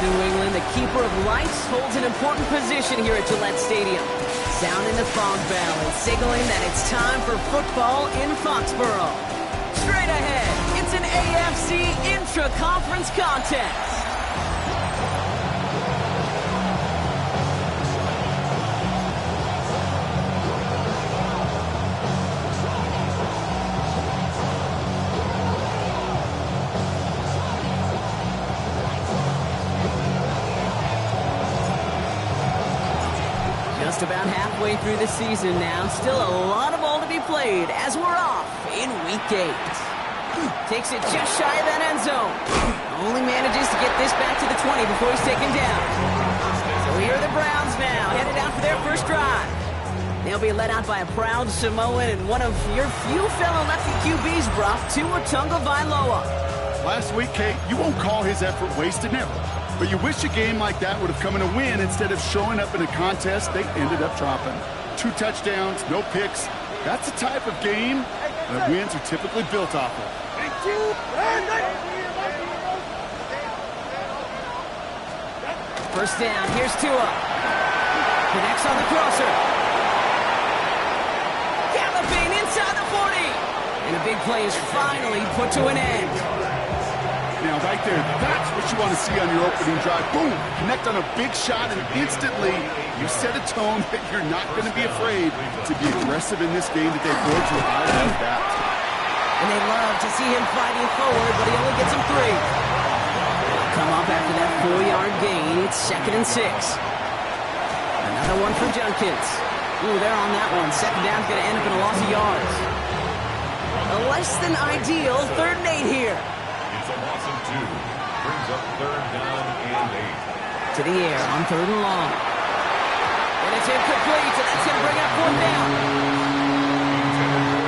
New England, the keeper of lights holds an important position here at Gillette Stadium. Sounding the fog bell and signaling that it's time for football in Foxborough. Straight ahead, it's an AFC intra-conference contest. Just about halfway through the season now. Still a lot of ball to be played as we're off in Week 8. Takes it just shy of that end zone. Only manages to get this back to the 20 before he's taken down. So here are the Browns now, headed out for their first drive. They'll be led out by a proud Samoan and one of your few fellow lefty QBs, Brock, Tua Tagovailoa. Last week, Kate, you won't call his effort wasted, never. But you wish a game like that would have come in a win instead of showing up in a contest they ended up dropping. 2 touchdowns, no picks. That's the type of game that wins are typically built off of. First down, here's Tua. Connects on the crosser. Galloping inside the 40. And a big play is finally put to an end. Now, right there, that's what you want to see on your opening drive. Boom! Connect on a big shot, and instantly you set a tone that you're not going to be afraid to be aggressive in this game that they brought you out of that. And they love to see him fighting forward, but he only gets him 3. Come up after that 4-yard gain. It's 2nd and 6. Another one for Junkins. Ooh, they're on that one. Second down's going to end up in a loss of yards. A less than ideal 3rd and 8 here. It's a loss of 2. Brings up 3rd down and 8. To the air on 3rd and long. And it's incomplete, so that's going to bring up 4th down.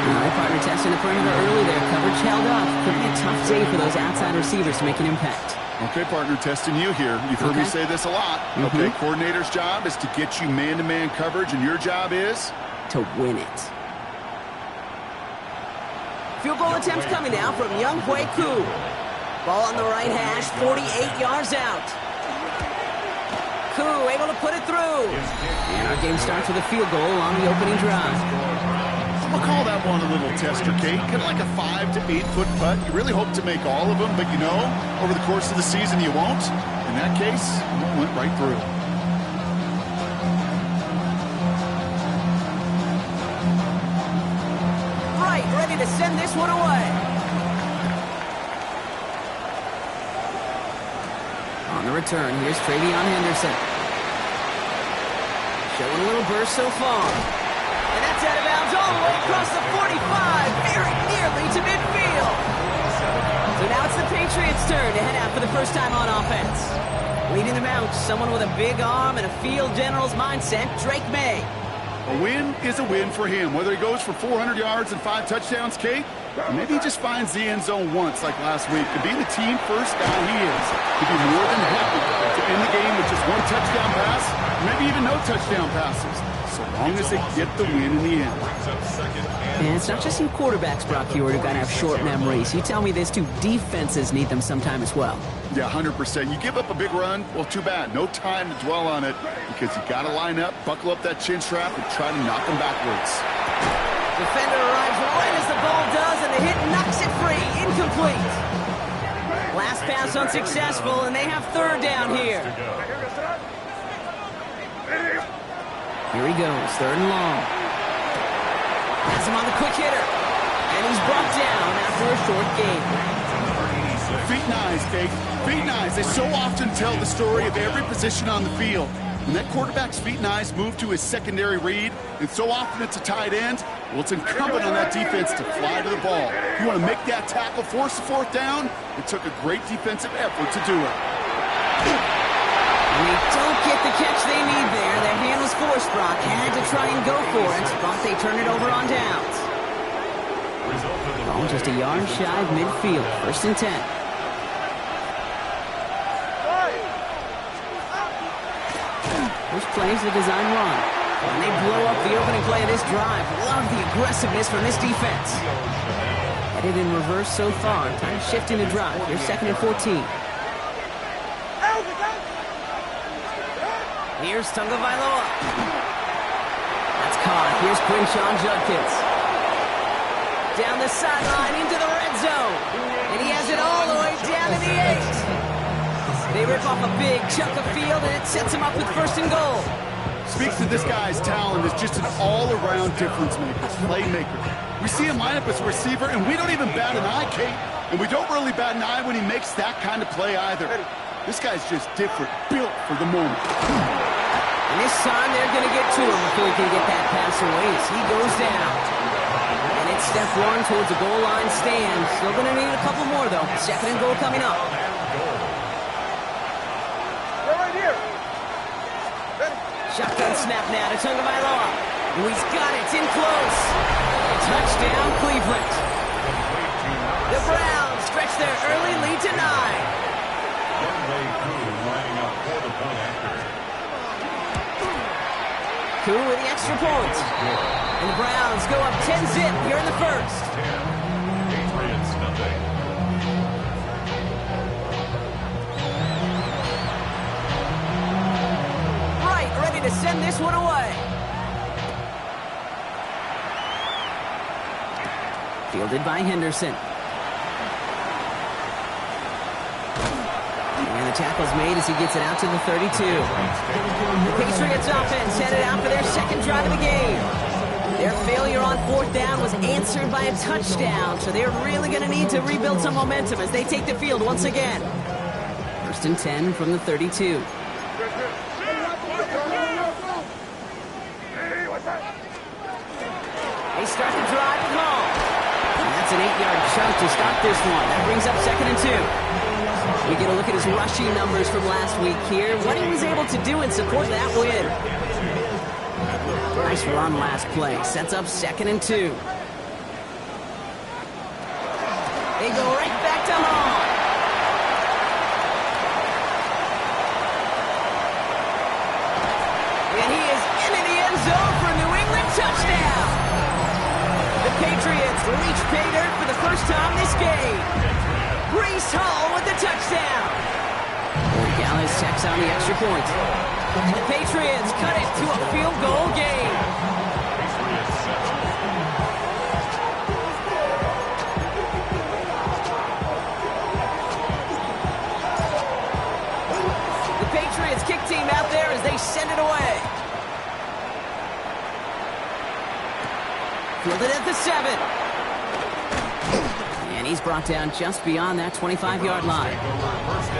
All right, partner testing the perimeter early there. Coverage held up. Could be a tough day for those outside receivers to make an impact. Okay, partner, testing you here. You've heard me say this a lot. Okay, coordinator's job is to get you man-to-man coverage, and your job is? To win it. Field goal attempts coming now from Young Hui Koo. Ball on the right hash, 48 yards out. Koo able to put it through. And our game starts with a field goal on the opening drive. We'll call that one a little tester, Kate. Kind of like a 5 to 8 foot putt. You really hope to make all of them, but you know, over the course of the season you won't. In that case, it went right through. Right, ready to send this one away. On the return, here's Travion Henderson. Showing a little burst so far. And that's out of bounds all the way across the 45, very nearly to midfield. So now it's the Patriots' turn to head out for the first time on offense. Leading them out, someone with a big arm and a field general's mindset, Drake May. A win is a win for him, whether he goes for 400 yards and 5 touchdowns, Kate, or maybe he just finds the end zone once like last week. To be the team first guy he is, he'd be more than happy to end the game with just 1 touchdown pass, maybe even no touchdown passes, so long as they get the win in the end. And it's not just you quarterbacks, Brock Hewitt, who got to have short memories. You tell me this too, defenses need them sometime as well. Yeah, 100%. You give up a big run, well, too bad. No time to dwell on it because you got to line up, buckle up that chin strap, and try to knock them backwards. Defender arrives right as the ball does, and the hit knocks it free. Incomplete. Last pass unsuccessful, and they have 3rd down here. Here he goes, 3rd and long. Has him on the quick hitter. And he's brought down after a short gain. Feet and eyes, Kate. Feet and eyes. They so often tell the story of every position on the field. When that quarterback's feet and eyes move to his secondary read, and so often it's a tight end, well, it's incumbent on that defense to fly to the ball. If you want to make that tackle, force the 4th down, it took a great defensive effort to do it. And they don't get the catch they need there. Their hand was forced, Brock. Had to try and go for it, but they turn it over on downs. Ball just a yard shy of midfield. 1st and 10. First play is the design run. And they blow up the opening play of this drive. Love the aggressiveness from this defense. Headed in reverse so far. Time to shift into drive. Here's 2nd and 14. Here's Tagovailoa. That's caught. Here's Quinshawn Judkins. Down the sideline into the red zone. And he has it all the way down to the 8. They rip off a big chunk of field, and it sets him up with 1st and goal. Speaks to this guy's talent as just an all-around difference maker, playmaker. We see him line up as a receiver, and we don't even bat an eye, Kate. And we don't really bat an eye when he makes that kind of play either. This guy's just different, built for the moment. And this time they're going to get to him before he can get that pass away as he goes down. And it's step 1 towards a goal line stand. Still going to need a couple more, though. 2nd and goal coming up. Shotgun snap now to Tagovailoa. Oh, he's got it. It's in close. Touchdown, Cleveland. The Browns stretch their early lead to 9. Lining up for the point after. Koo with the extra point. And the Browns go up 10-zip here in the 1st. Patriots nothing. Ready to send this one away. Fielded by Henderson. And the tackle's made as he gets it out to the 32. The Patriots offense headed out for their 2nd drive of the game. Their failure on 4th down was answered by a touchdown, so they're really going to need to rebuild some momentum as they take the field once again. 1st and 10 from the 32. They start the drive at home. And that's an 8-yard chunk to start this one. That brings up 2nd and 2. We get a look at his rushing numbers from last week here. What he was able to do in support of that win. Nice run last play. Sets up 2nd and 2. They go right back to home. And he is into the end zone for a New England touchdown. The Patriots reach pay dirt for the first time this game. Breece Hall with the touchdown. Gallis checks on the extra point. The Patriots cut it to a field goal game. The Patriots kick team out there as they send it away. Fielded at the 7. And he's brought down just beyond that 25-yard line.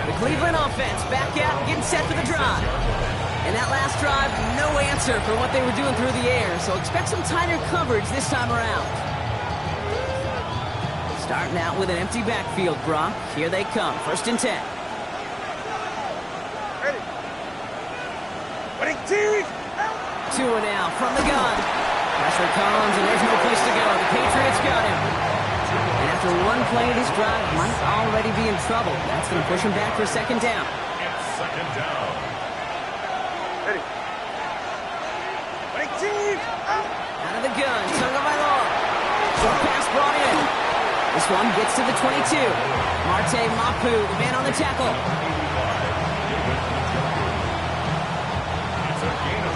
The Cleveland offense back out and getting set for the drive. And that last drive, no answer for what they were doing through the air, so expect some tighter coverage this time around. Starting out with an empty backfield, Brock. Here they come, 1st and 10. Ready. Winning team. 2 and out from the gun. Pressure comes, and there's no place to go. The Patriots got him. And after one play of this drive, might already be in trouble. That's going to push him back for a 2nd down. It's 2nd down. Ready. Winning team. Out of the gun, Tagovailoa. Short pass brought in. This one gets to the 22. Marte Mapu, the man on the tackle. It's a gain of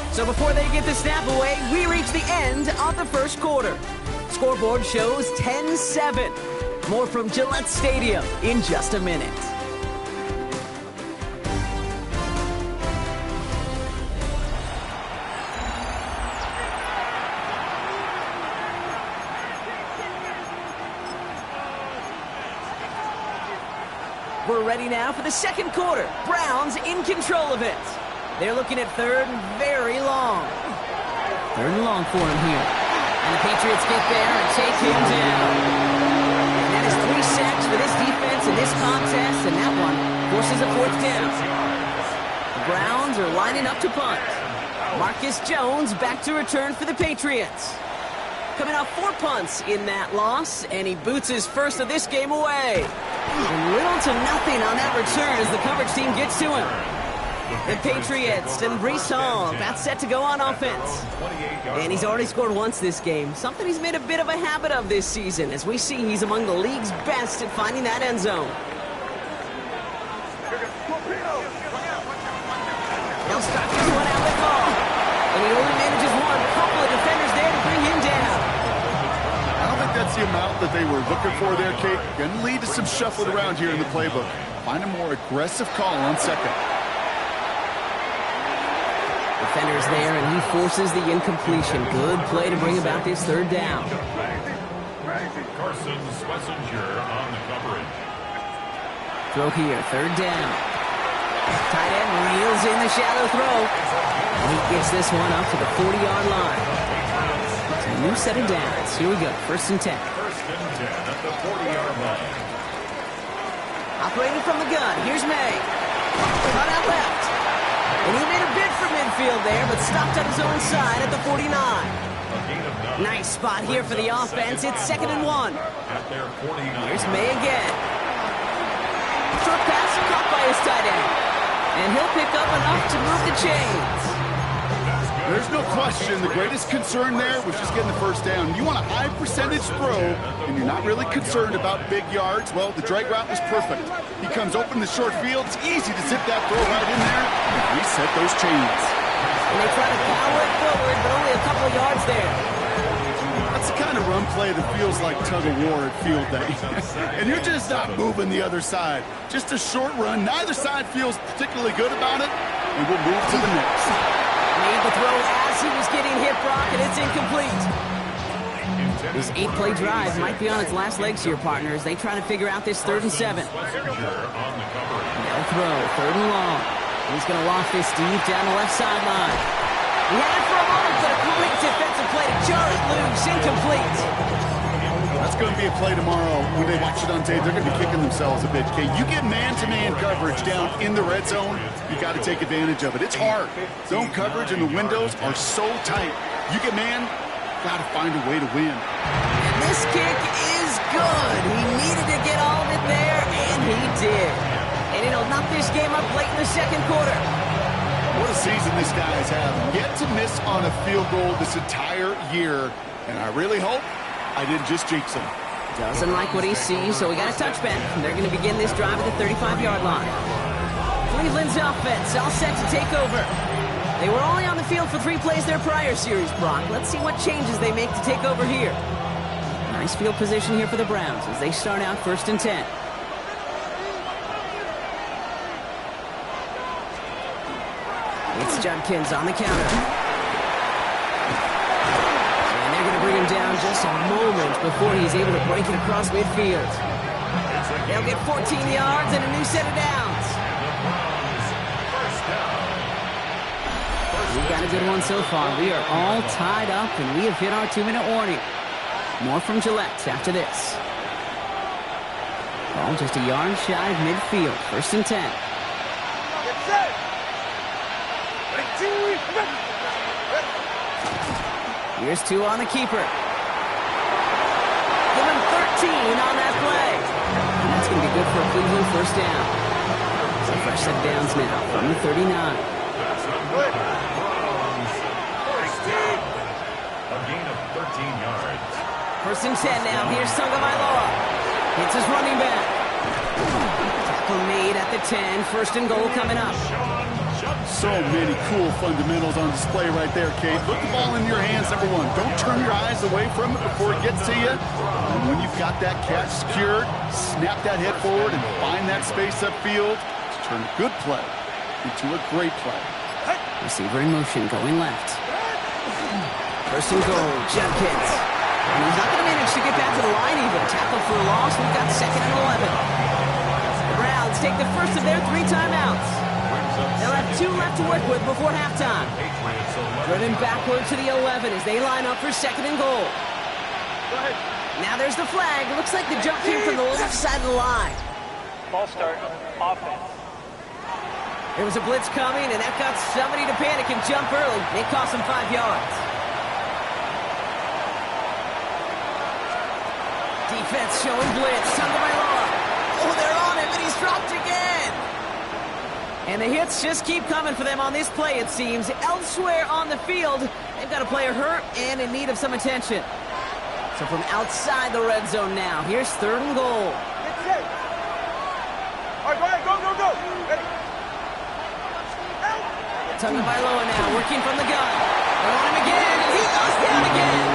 4. So before they get the snap away, we reach the end of the 1st quarter. Scoreboard shows 10-7. More from Gillette Stadium in just a minute. We're ready now for the 2nd quarter. Browns in control of it. They're looking at 3rd and very long. 3rd and long for him here. And the Patriots get there and take him down. And that is 3 sacks for this defense in this contest, and that one forces a 4th down. The Browns are lining up to punt. Marcus Jones back to return for the Patriots. Coming off 4 punts in that loss, and he boots his first of this game away. Little to nothing on that return as the coverage team gets to him. The Patriots and Breece Hall about set to go on offense. And he's already scored once this game, something he's made a bit of a habit of this season. As we see, he's among the league's best at finding that end zone. result that they were looking for there, Kate. Going to lead to some shuffling around here in the playbook. Find a more aggressive call on second. Defender's there, and he forces the incompletion. Good play to bring about this third down. Carson Schlesinger on the coverage. Throw here, third down. Tight end reels in the shallow throw. And he gets this one up to the 40-yard line. It's a new set of downs. Here we go, 1st and 10. 1st and 10 at the 40-yard line. Operating from the gun, here's May. Cut out left. And he made a bid for midfield there, but stopped on his own side at the 49. Nice spot here for the offense. It's 2nd and 1. At their 49. Here's May again. Short pass caught by his tight end. And he'll pick up enough to move the chains. There's no question the greatest concern there was just getting the first down. You want a high percentage throw, and you're not really concerned about big yards. Well, the drag route was perfect. He comes open the short field. It's easy to zip that throw right in there and reset those chains. And they try to power it forward, but only a couple of yards there. That's the kind of run play that feels like tug-of-war at field day. And you're just not moving the other side. Just a short run. Neither side feels particularly good about it, and we'll move to the next. Made the throw as he was getting hit, Brock, and it's incomplete. This 8-play drive might be on its last legs here, partners. They try to figure out this 3rd and 7. They'll throw, 3rd and long. He's going to loft this deep down the left sideline. He had it for a moment, but a quick defensive play to jar it loose. Incomplete. That's going to be a play tomorrow. When they watch it on tape, they're going to be kicking themselves a bit. Okay, you get man-to-man coverage down in the red zone, you got to take advantage of it. It's hard. Zone coverage and the windows are so tight. You get man, got to find a way to win. And this kick is good. He needed to get all of it there, and he did. And it'll knock this game up late in the 2nd quarter. What a season this guy's having. Yet to miss on a field goal this entire year. And I really hope I didn't just jinx him. Doesn't like what he sees, so we got a touchback. They're going to begin this drive at the 35-yard line. Cleveland's offense all set to take over. They were only on the field for 3 plays their prior series, Brock. Let's see what changes they make to take over here. Nice field position here for the Browns as they start out 1st and 10. It's Judkins on the counter. And they're going to bring him down just a moment before he's able to break it across midfield. They'll get 14 yards and a new set of downs. We've got a good one so far. We are all tied up, and we have hit our 2-minute warning. More from Gillette after this. Ball just a yard shy of midfield. 1st and 10. Get set. Here's 2 on the keeper. Give him 13 on that play. And that's going to be good for a Cleveland 1st down. So fresh set of downs now from the 39. A gain of 13 yards. 1st and 10 now. Here's Tagovailoa. Hits his running back. Tackle made at the 10. 1st and goal coming up. So many cool fundamentals on display right there, Kate. Put the ball in your hands, number 1. Don't turn your eyes away from it before it gets to you. And when you've got that catch secured, snap that head forward and find that space upfield to turn a good play into a great play. Receiver in motion, going left. 1st and goal, Judkins. And he's not going to manage to get back to the line even. Tackle for a loss. We've got 2nd and 11. The Browns take the first of their 3 timeouts. They'll have 2 left to work with before halftime. Driven backward to the 11 as they line up for 2nd and goal. Now there's the flag. Looks like the jump came from the left side of the line. Ball start. Offense. There was a blitz coming, and that got somebody to panic and jump early. It cost them 5 yards. Defense showing blitz. Tagovailoa. Oh, they're on him, and he's dropped again. And the hits just keep coming for them on this play, it seems. Elsewhere on the field, they've got a player hurt and in need of some attention. So from outside the red zone now, here's 3rd and goal. Get set. All right, go ahead. Go. Ready. Tagovailoa now working from the gun. They want him again, and he goes down again.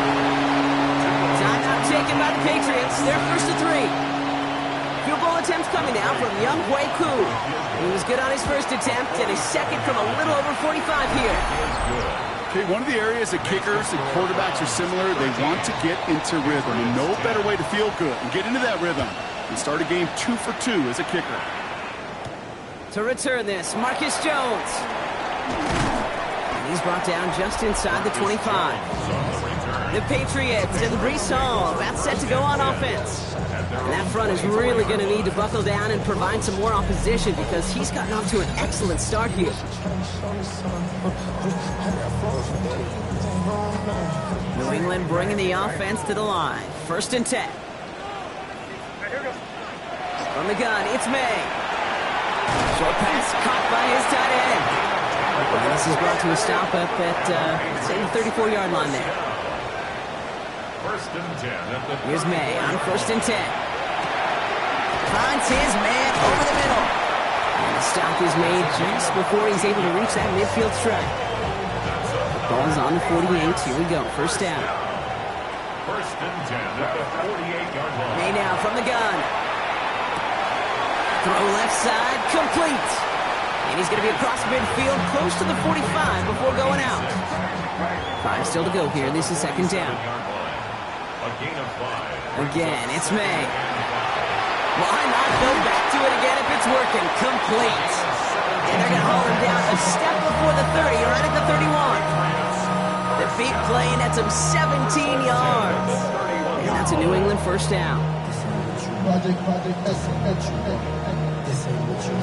Timeout taken by the Patriots. They're first to 3. Field goal attempt coming now from Young Hui Koo. He was good on his first attempt, and his second from a little over 45 here. Okay, one of the areas that kickers and quarterbacks are similar, they want to get into rhythm, and no better way to feel good and get into that rhythm than start a game 2 for 2 as a kicker. To return this, Marcus Jones. And he's brought down just inside the 25. The Patriots and Brees Hall about set to go on offense. And that front is really going to need to buckle down and provide some more opposition because he's gotten off to an excellent start here. New England bringing the offense to the line. First and 10. From the gun, it's May. Short pass caught by his tight end. And this is brought to a stop up at, say, the 34-yard line there. First and 10. Here's May on first and 10. Finds his man over the middle. And the stop is made just before he's able to reach that midfield strike. Ball's on the 48. Here we go. First down. First and 10 at the 48-yard line. May now from the gun. Throw left side, complete. And he's going to be across midfield, close to the 45 before going out. 5 still to go here. This is second down. A gain of 5. Again, it's May. Why not go back to it again if it's working? Complete. And they're going to haul him down a step before the 30, right at the 31. The big play, and that's him 17 yards. And that's a New England first down.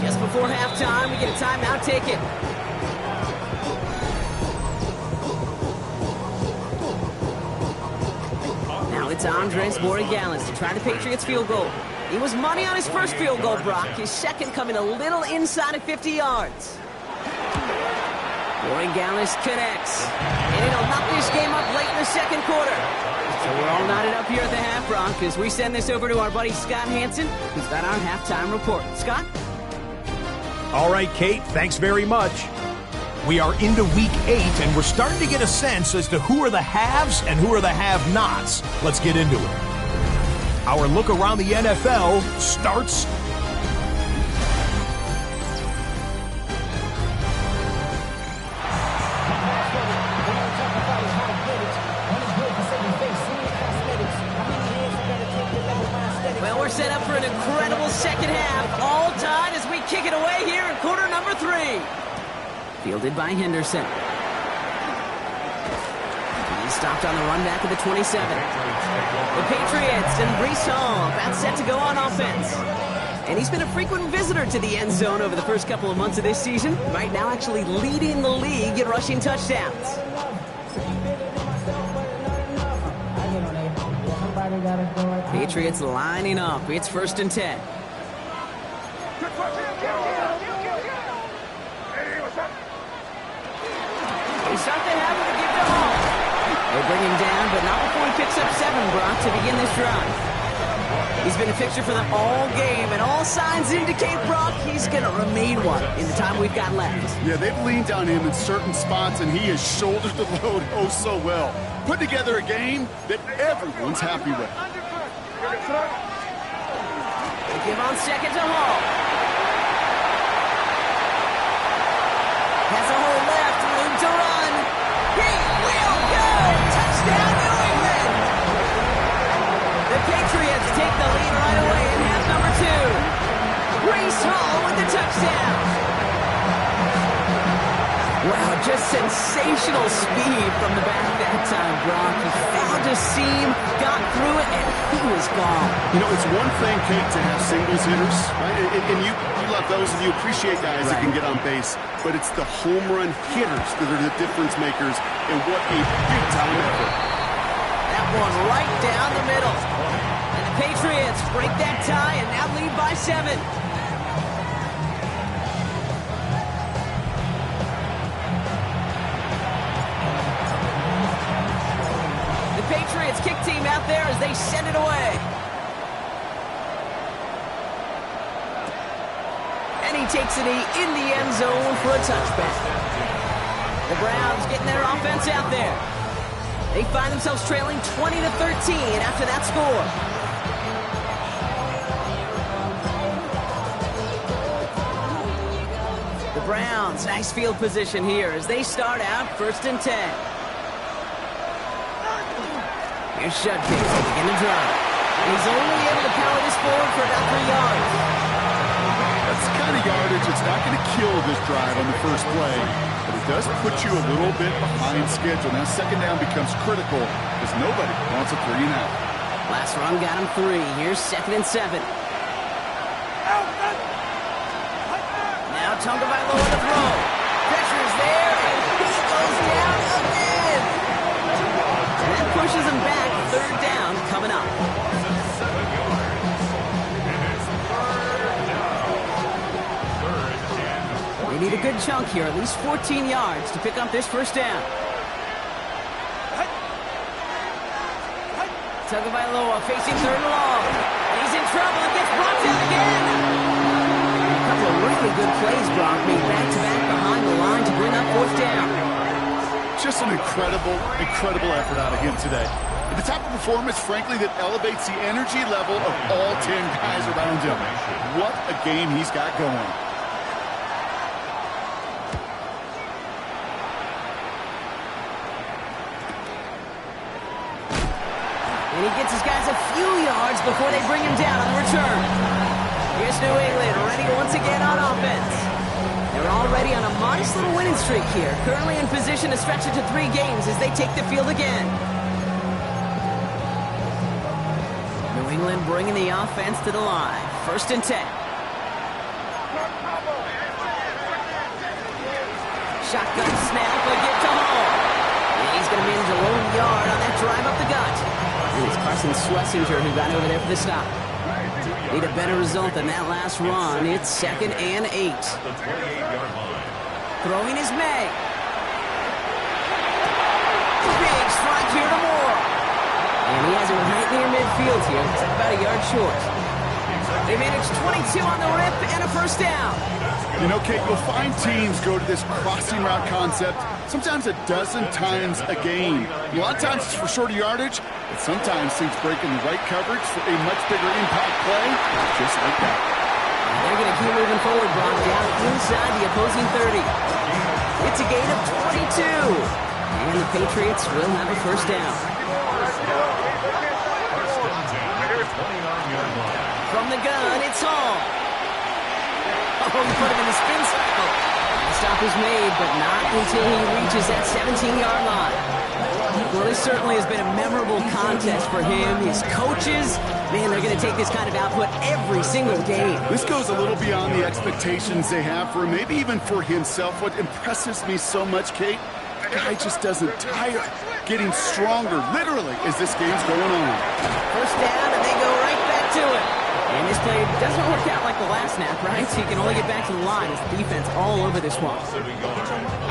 Just before halftime, we get a timeout taken. Now it's Andres Borregales to try the Patriots field goal. He was money on his first field goal, Brock. His second coming a little inside of 50 yards. Borregales connects. And it'll knock this game up late in the second quarter. So we're all knotted up here at the half, Brock, as we send this over to our buddy Scott Hansen, who's got our halftime report. Scott? All right, Kate, thanks very much. We are into week 8, and we're starting to get a sense as to who are the haves and who are the have-nots. Let's get into it. Our look around the NFL starts Well, we're set up for an incredible second half. All tied as we kick it away here in quarter number 3. Fielded by Henderson. He's stopped on the run back of the 27. The Patriots and Brees Hall about set to go on offense. And he's been a frequent visitor to the end zone over the first couple of months of this season. Right now actually leading the league in rushing touchdowns. Patriots lining up. It's first and 10. They start the half with a give to Hall. They bring him down, but not before he picks up 7, Brock, to begin this drive. He's been a fixture for them all game, and all signs indicate, Brock, he's going to remain one in the time we've got left. Yeah, they've leaned on him in certain spots, and he has shouldered the load oh so well. Put together a game that everyone's happy with. They give on second to Hall. Has a hole left, room to run. He will go! Touchdown, New England! The Patriots take the lead right away in half number 2. Brees Hall with the touchdown. Wow, just sensational speed from the back that time, Brock. He found a seam, got through it, and he was gone. You know, it's one thing, Kate, to have singles hitters, right? And you love those, and you appreciate guys that can get on base. But it's the home run hitters that are the difference makers, and what a big-time effort. That one right down the middle. And the Patriots break that tie and now lead by 7. The Patriots kick team out there as they send it away. And he takes it in the end zone for a touchback. The Browns getting their offense out there. They find themselves trailing 20-13 after that score. The Browns, nice field position here as they start out 1st and 10. Here's Shudkins to begin the drive. And he's only able to power this forward for about 3 yards. That's the kind of yardage that's not going to kill this drive on the first play, but it does put you a little bit behind schedule. Now, 2nd down becomes critical because nobody wants a 3 and out. Last run got him 3. Here's 2nd and 7. Now Tagovailoa to throw. Pressure is there, and he goes down again. And that pushes him back. 3rd down coming up. They need a good chunk here, at least 14 yards to pick up this 1st down. Tagovailoa facing 3rd and long. He's in trouble and gets brought down again. A couple of really good plays, Brock, made back-to-back behind the line to bring up 4th down. Just an incredible effort out of him today. The type of performance, frankly, that elevates the energy level of all 10 guys around him. What a game he's got going. And he gets his guys a few yards before they bring him down on the return. Here's New England ready once again on offense. They're already on a modest little winning streak here, currently in position to stretch it to 3 games as they take the field again. New England bringing the offense to the line. 1st and 10. Shotgun snap, a gift to Hall. And he's going to manage a lone yard on that drive up the gut. And it's Carson Schlesinger who got over there for the stop. Need a better result than that last run. It's 2nd and 8. Throwing is May. Big strike here to Moore. And he has it right near midfield here. It's about a yard short. They managed 22 on the rip and a 1st down. You know, Kate, you'll find teams go to this crossing route concept sometimes a dozen times a game. A lot of times it's for shorter yardage, but sometimes things break in the right coverage for a much bigger impact play, just like that. And they're going to keep moving forward, Brock, down inside the opposing 30. It's a gain of 22. And the Patriots will have a 1st down. From the gun, it's Hall. Oh, he put him in the spin cycle. The stop is made, but not until he reaches that 17-yard line. Well, this certainly has been a memorable contest for him. His coaches, man, they're going to take this kind of output every single game. This goes a little beyond the expectations they have for him, maybe even for himself. What impresses me so much, Kate, the guy just doesn't tire. Getting stronger, literally, as this game's going on. 1st down, and they go right back to it. And this play doesn't work out like the last snap, right? So you can only get back to the line as the defense all over this one.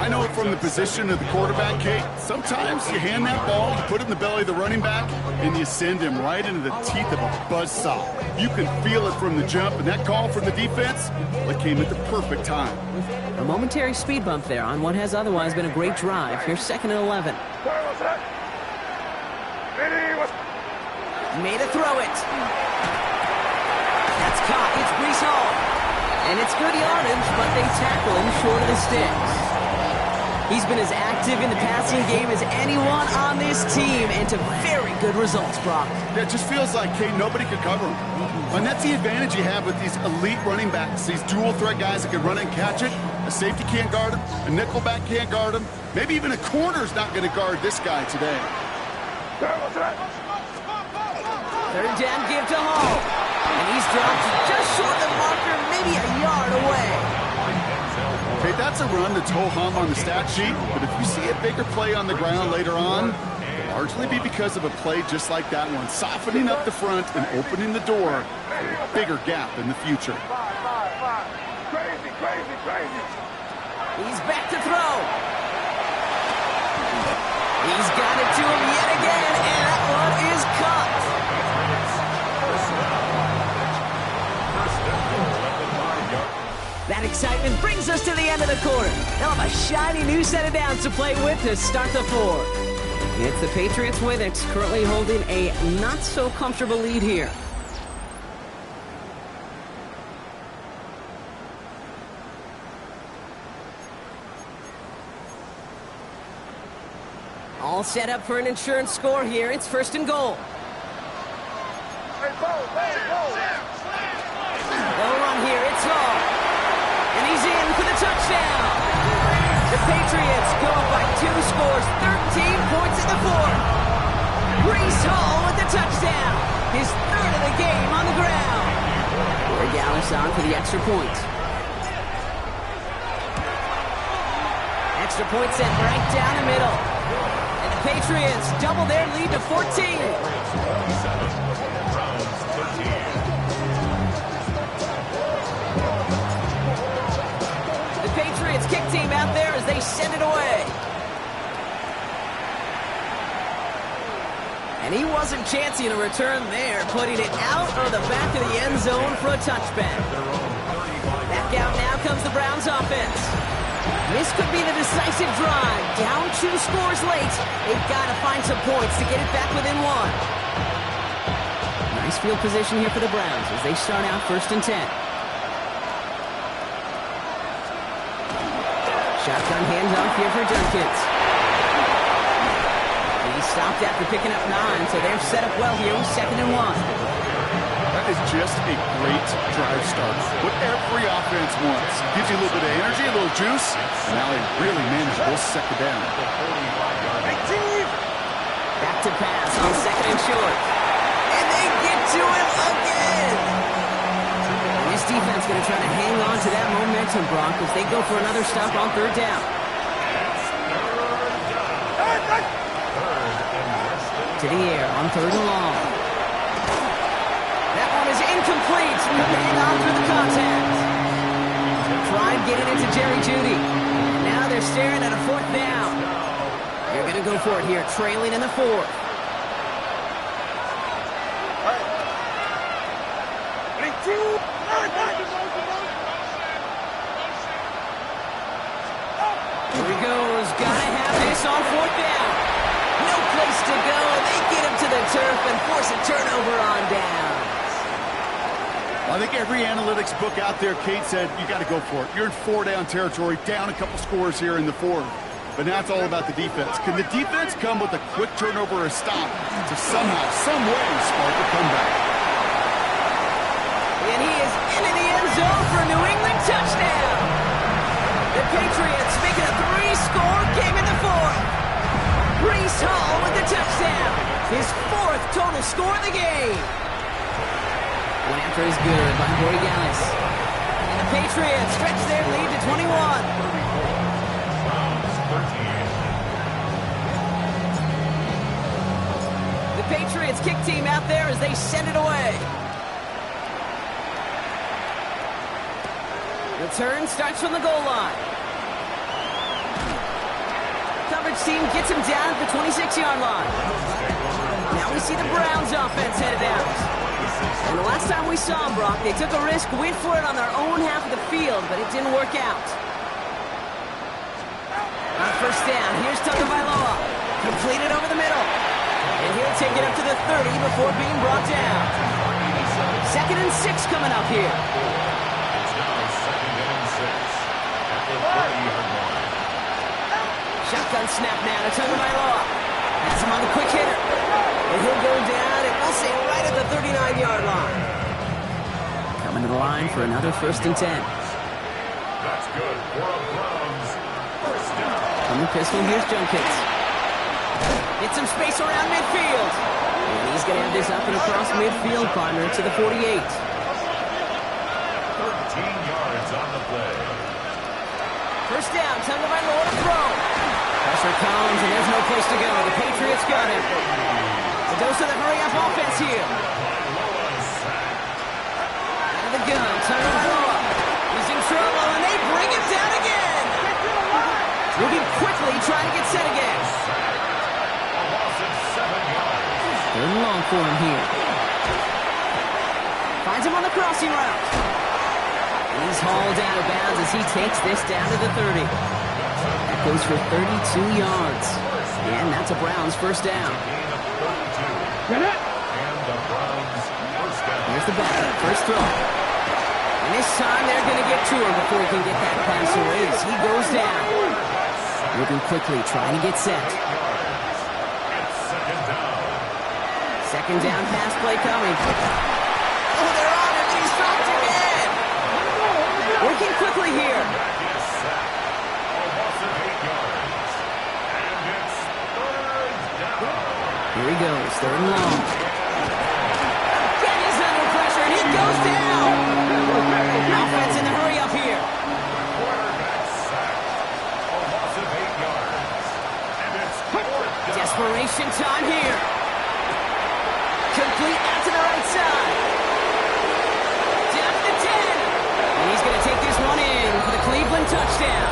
I know it from the position of the quarterback, Kate. Sometimes you hand that ball, you put it in the belly of the running back, and you send him right into the teeth of a buzzsaw. You can feel it from the jump, and that call from the defense, it came at the perfect time. A momentary speed bump there on what has otherwise been a great drive. Here's 2nd and 11. Made a throw it. That's caught. It's Breece Hall. And it's good yardage, but they tackle him short of the sticks. He's been as active in the passing game as anyone on this team, and to very good results, Brock. Yeah, it just feels like, Kate, nobody could cover him. And that's the advantage you have with these elite running backs, these dual-threat guys that can run and catch it. A safety can't guard him. A nickelback can't guard him. Maybe even a corner's not going to guard this guy today. 3rd down, give to Hall. And he's dropped just short of the marker, maybe a yard away. Okay, that's a run that's ho-hum on the stat sheet, but if you see a bigger play on the ground later on, it'll largely be because of a play just like that one, softening up the front and opening the door for a bigger gap in the future. He's back to throw. He's got it to him yet again, and that one is caught. That excitement brings us to the end of the quarter. They'll have a shiny new set of downs to play with to start the 4th. It's the Patriots with it, currently holding a not-so-comfortable lead here. All set up for an insurance score here. It's first and goal. They'll run here. It's Hall. And he's in for the touchdown. The Patriots go up by 2 scores, 13 points in the fourth. Breece Hall with the touchdown. His third of the game on the ground. Gallis on for the extra point. Extra point set right down the middle. And the Patriots double their lead to 14. The Patriots kick team out there as they send it away. And he wasn't chancing a return there, putting it out of the back of the end zone for a touchback. Back out now comes the Browns offense. This could be the decisive drive. Down 2 scores late. They've got to find some points to get it back within 1. Nice field position here for the Browns as they start out first and 10. Shotgun handoff here for Jenkins. He stopped after picking up 9, so they're set up well here with second and 1. That is just a great drive start. What every offense wants. Gives you a little bit of energy, a little juice. And now a really manageable second down. Back to pass on second and short. And they get to him again. And this defense going to try to hang on to that momentum, Brock, as they go for another stop on third down. To the air on third and long. That one is incomplete. Hang on through the contact. Tried getting into Jerry Jeudy. And now they're staring at a fourth down. They're going to go for it here, trailing in the fourth. Here he goes. Gotta have this on fourth down. No place to go. They get him to the turf and force a turnover on downs. I think every analytics book out there, Kate, said you got to go for it. You're in 4-down territory, down a couple scores here in the fourth. But now it's all about the defense. Can the defense come with a quick turnover or a stop to somehow, some way spark a comeback? And he is into the end zone for a New England touchdown. The Patriots make it a 3-score game in the fourth. Breece Hall with the touchdown. His 4th total score of the game. One after is good by Corey Gallis. And the Patriots stretch their lead to 21. The Patriots kick team out there as they send it away. Return starts from the goal line. Coverage team gets him down at the 26-yard line. Now we see the Browns offense headed out. And the last time we saw them, Brock, they took a risk, went for it on their own half of the field, but it didn't work out. On first down, here's Tagovailoa. Completed over the middle. And he'll take it up to the 30 before being brought down. Second and 6 coming up here. It's now second and 6 at the 30-yard line. Shotgun snap now to Tagovailoa. Has him on the quick hitter. And he'll go down, and we'll say right at the 39-yard line. Coming to the line for another first and 10. That's good for a Browns first down. From the pistol, here's Jenkins. Get some space around midfield. And he's going to have this up and across midfield, partner, to the 48. 13 yards on the play. First down, Tagovailoa to throw. Pressure comes, and there's no place to go. The Patriots got him. A dose of the hurry-up offense here. Out of the gun, Tagovailoa. He's in trouble, and they bring him down again. Moving quickly, trying to get set again. A loss of 7 yards. Third and long for him here. Finds him on the crossing route. And he's hauled out of bounds as he takes this down to the 30. That goes for 32 yards. And that's It's a Browns first down. Gain of 32. And the Browns first down. Here's the backup, first throw. And this time they're going to get to him before he can get that pass away as he goes down. Moving quickly, trying to get set. Second down pass play coming. Oh, they're on him, and he's dropped again. Working quickly here. Here he goes, third and long. Again, he's under pressure, and he goes down. Offense in the hurry up here. Desperation time here. Complete out to the right side. Down to the 10. And he's going to take this one in for the Cleveland touchdown.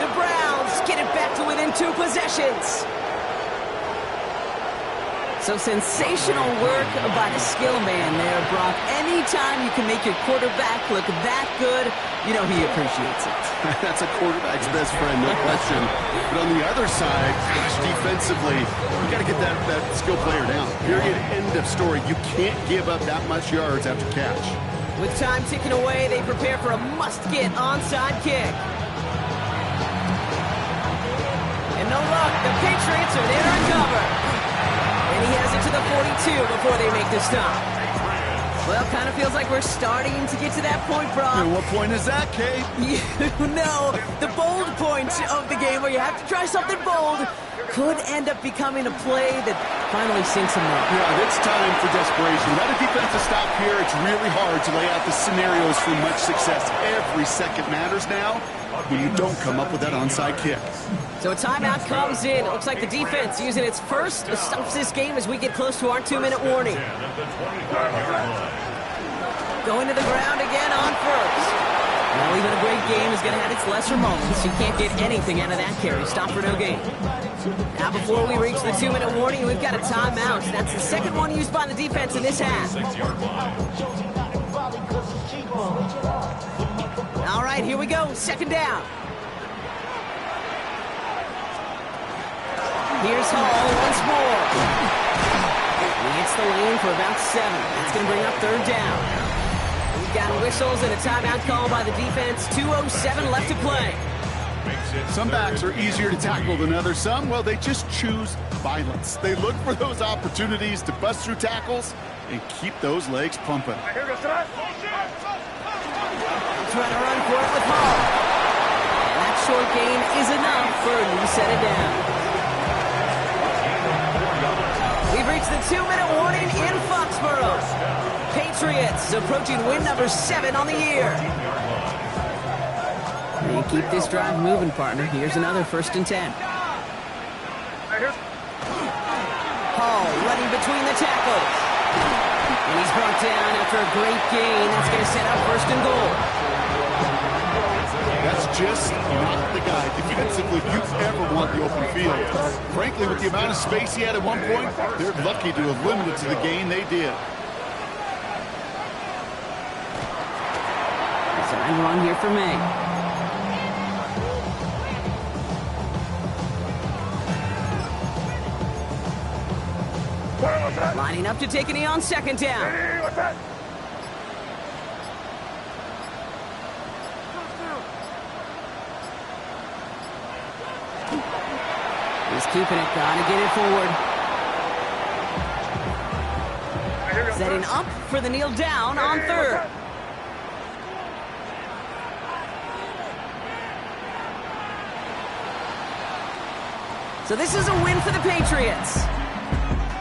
The Browns get it back to within 2 possessions. So sensational work by the skill man there, Brock. Anytime you can make your quarterback look that good, you know he appreciates it. That's a quarterback's best friend, no question. But on the other side, gosh, defensively, you got to get that skill player down. Period, end of story. You can't give up that much yards after catch. With time ticking away, they prepare for a must-get onside kick. And no luck, the Patriots are there to cover. And he has it to the 42 before they make the stop. Well, kind of feels like we're starting to get to that point, Brock. And what point is that, Kate? You know, the bold point of the game where you have to try something bold could end up becoming a play that finally sinks him up. Yeah, it's time for desperation. Let a defensive stop here. It's really hard to lay out the scenarios for much success. Every second matters now when you don't come up with that onside kick. So a timeout comes in. It looks like the defense using its first stops this game as we get close to our 2-minute warning. Going to the ground again on first. Well, even a great game is going to have its lesser moments. You can't get anything out of that carry. Stop for no gain. Now, before we reach the 2-minute warning, we've got a timeout. That's the second one used by the defense in this half. All right, here we go. Second down. Here's Hall once more. He hits the lane for about 7. That's going to bring up third down. We've got whistles and a timeout call by the defense. 2:07 left to play. Some backs are easier to tackle than others. Some, well, they just choose violence. They look for those opportunities to bust through tackles and keep those legs pumping. Trying to run for it with Hall. And that short gain is enough for a new set of down. We've reached the 2-minute warning in Foxborough. Patriots approaching win number 7 on the year. And keep this drive moving, partner. Here's another 1st and 10. Hall running between the tackles. And he's brought down after a great gain. That's going to set up 1st and goal. That's just not the guy defensively you ever want the open field. Frankly, with the amount of space he had at one point, they're lucky to have limited to the gain they did. Design run here for May. Lining up to take a knee on 2nd down. He's keeping it, gotta get it forward. Setting up for the kneel down on 3rd. So this is a win for the Patriots.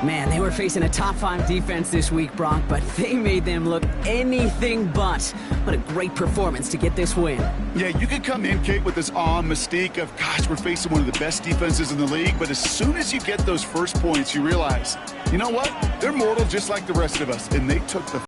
Man, they were facing a top 5 defense this week, Brock, but they made them look anything but. What a great performance to get this win. Yeah, you can come in, Kate, with this awe and mystique of, gosh, we're facing one of the best defenses in the league, but as soon as you get those first points, you realize, you know what? They're mortal just like the rest of us, and they took the